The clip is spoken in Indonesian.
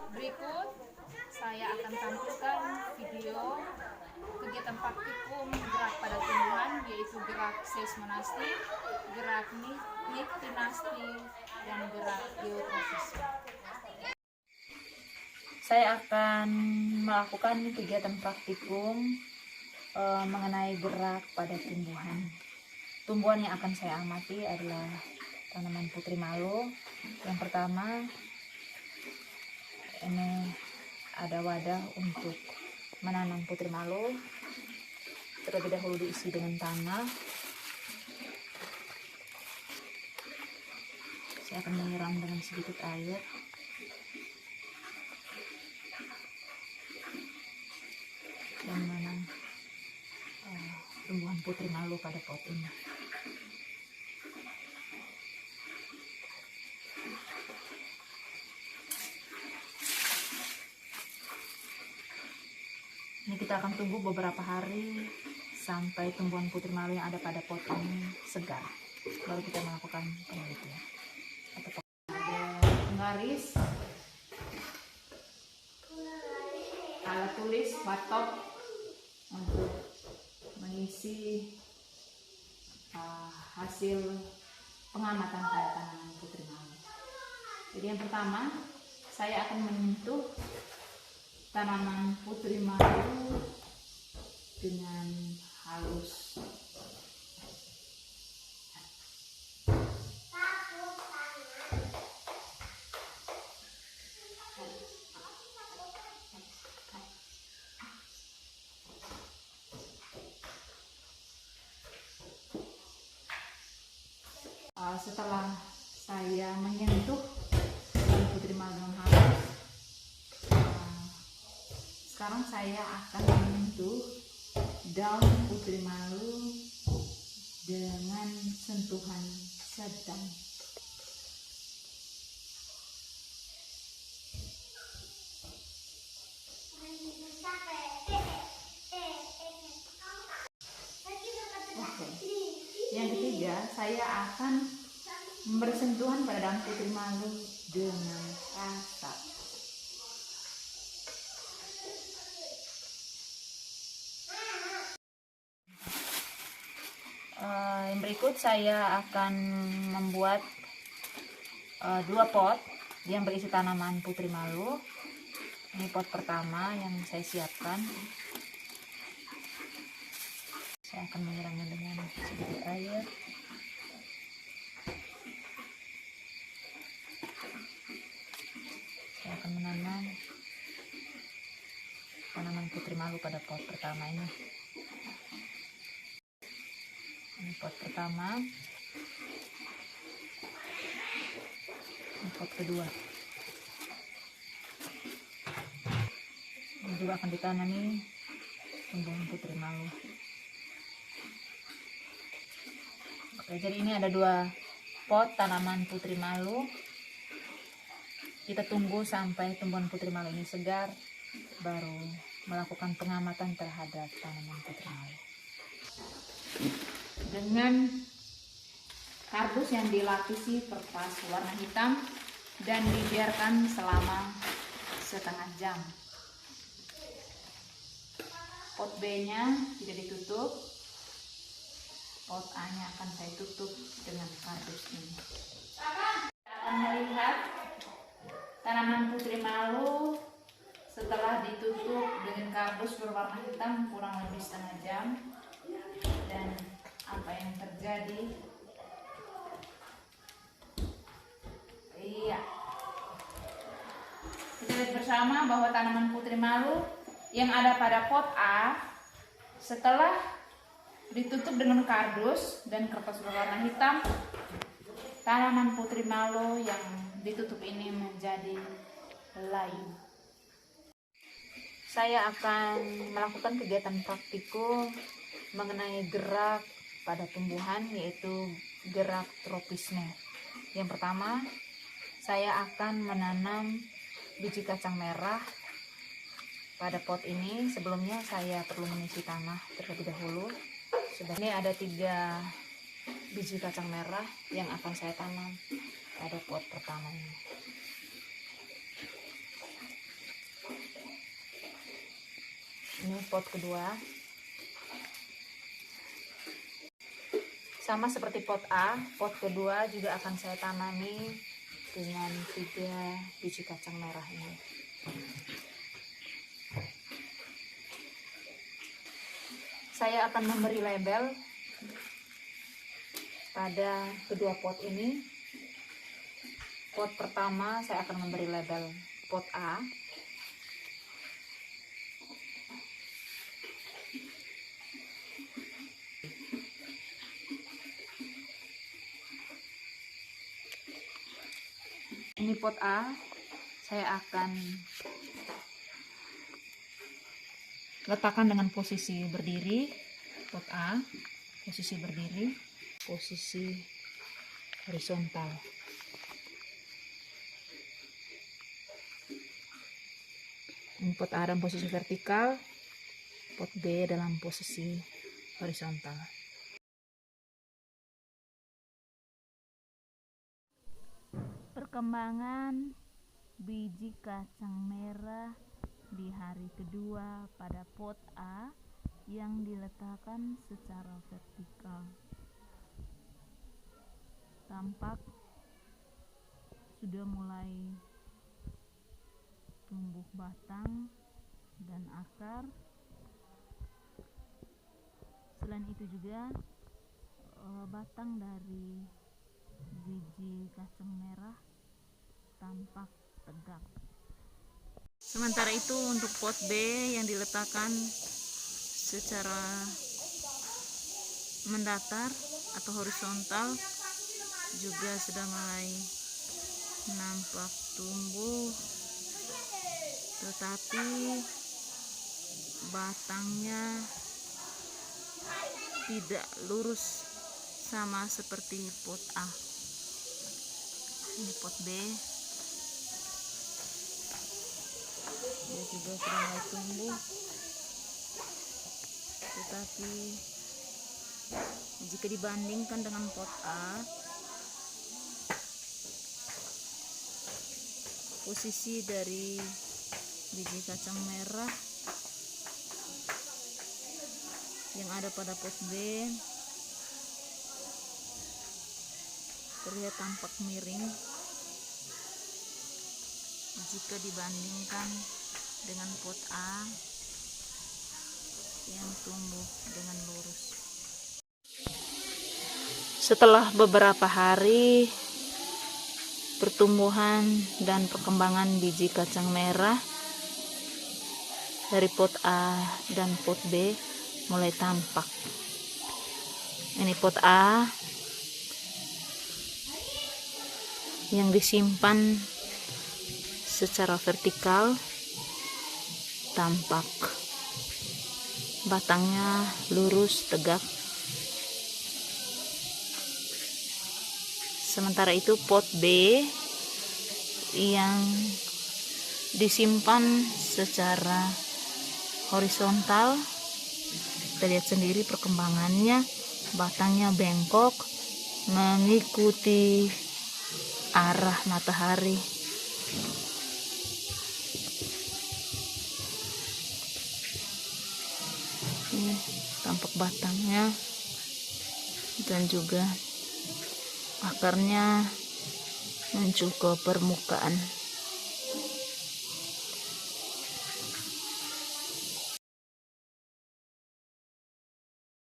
Berikut saya akan tampilkan video kegiatan praktikum gerak pada tumbuhan, yaitu gerak seismonasti, gerak niktinasti, dan gerak geotrofisme. Saya akan melakukan kegiatan praktikum mengenai gerak pada tumbuhan. Tumbuhan yang akan saya amati adalah tanaman putri malo. Yang pertama, ini ada wadah untuk menanam putri malo. Terlebih dahulu diisi dengan tanah. Saya akan menyiram dengan sedikit air. Dan menanam tumbuhan putri malo pada pot ini. Ini kita akan tunggu beberapa hari sampai tumbuhan putri malo yang ada pada pot ini segar. Baru kita melakukan penelitian. Penggaris, alat tulis, batok untuk mengisi hasil pengamatan pada tanaman putri malo. Jadi yang pertama, saya akan menyentuh tanaman putri malo dengan halus. Setelah saya menyentuh tanaman putri malo dengan halus, sekarang saya akan menyentuh daun putri malo dengan sentuhan sedang. Oke. Yang ketiga, saya akan bersentuhan pada daun putri malo dengan rata. Yang berikut saya akan membuat dua pot yang berisi tanaman putri malo. Ini pot pertama yang saya siapkan. Saya akan menyiramnya dengan sedikit air. Saya akan menanam tanaman putri malo pada pot pertama ini. Ini pot pertama. Ini pot kedua. Ini juga akan ditanami tumbuhan putri malo. Oke, jadi ini ada dua pot tanaman putri malo. Kita tunggu sampai tumbuhan putri malo ini segar, baru melakukan pengamatan terhadap tanaman putri malo. Dengan kardus yang dilapisi kertas warna hitam dan dibiarkan selama setengah jam. Pot B-nya tidak ditutup, pot A-nya akan saya tutup dengan kardus ini. Kita akan melihat tanaman putri malo setelah ditutup dengan kardus berwarna hitam kurang lebih setengah jam. Dan apa yang terjadi? Iya, kita lihat bersama bahwa tanaman putri malo yang ada pada pot A setelah ditutup dengan kardus dan kertas berwarna hitam, tanaman putri malo yang ditutup ini menjadi layu. Saya akan melakukan kegiatan praktikum mengenai gerak pada tumbuhan, yaitu gerak tropisme. Yang pertama, saya akan menanam biji kacang merah pada pot ini. Sebelumnya saya perlu mengisi tanah terlebih dahulu. Ini ada 3 biji kacang merah yang akan saya tanam pada pot pertama ini. Ini pot kedua. Sama seperti pot A, pot kedua juga akan saya tanami dengan 3 biji kacang merah ini. Saya akan memberi label pada kedua pot ini. Pot pertama saya akan memberi label pot A. Ini pot A, saya akan letakkan dengan posisi berdiri. Pot A, posisi berdiri, posisi horizontal. Ini pot A dalam posisi vertikal, pot B dalam posisi horizontal. Perkembangan biji kacang merah di hari kedua pada pot A yang diletakkan secara vertikal. Tampak sudah mulai tumbuh batang dan akar. Selain itu juga batang dari biji kacang merah tampak tegak. Sementara itu untuk pot B yang diletakkan secara mendatar atau horizontal juga sudah mulai nampak tumbuh, tetapi batangnya tidak lurus sama seperti pot A. Ini pot B, dia juga sudah mulai tumbuh, tetapi jika dibandingkan dengan pot A, posisi dari biji kacang merah yang ada pada pot B terlihat tampak miring jika dibandingkan dengan pot A yang tumbuh dengan lurus. Setelah beberapa hari pertumbuhan dan perkembangan biji kacang merah dari pot A dan pot B mulai tampak. Ini pot A yang disimpan secara vertikal, tampak batangnya lurus tegak. Sementara itu pot B yang disimpan secara horizontal, kita lihat sendiri perkembangannya, batangnya bengkok mengikuti arah matahari. Ini tampak batangnya dan juga akarnya muncul ke permukaan.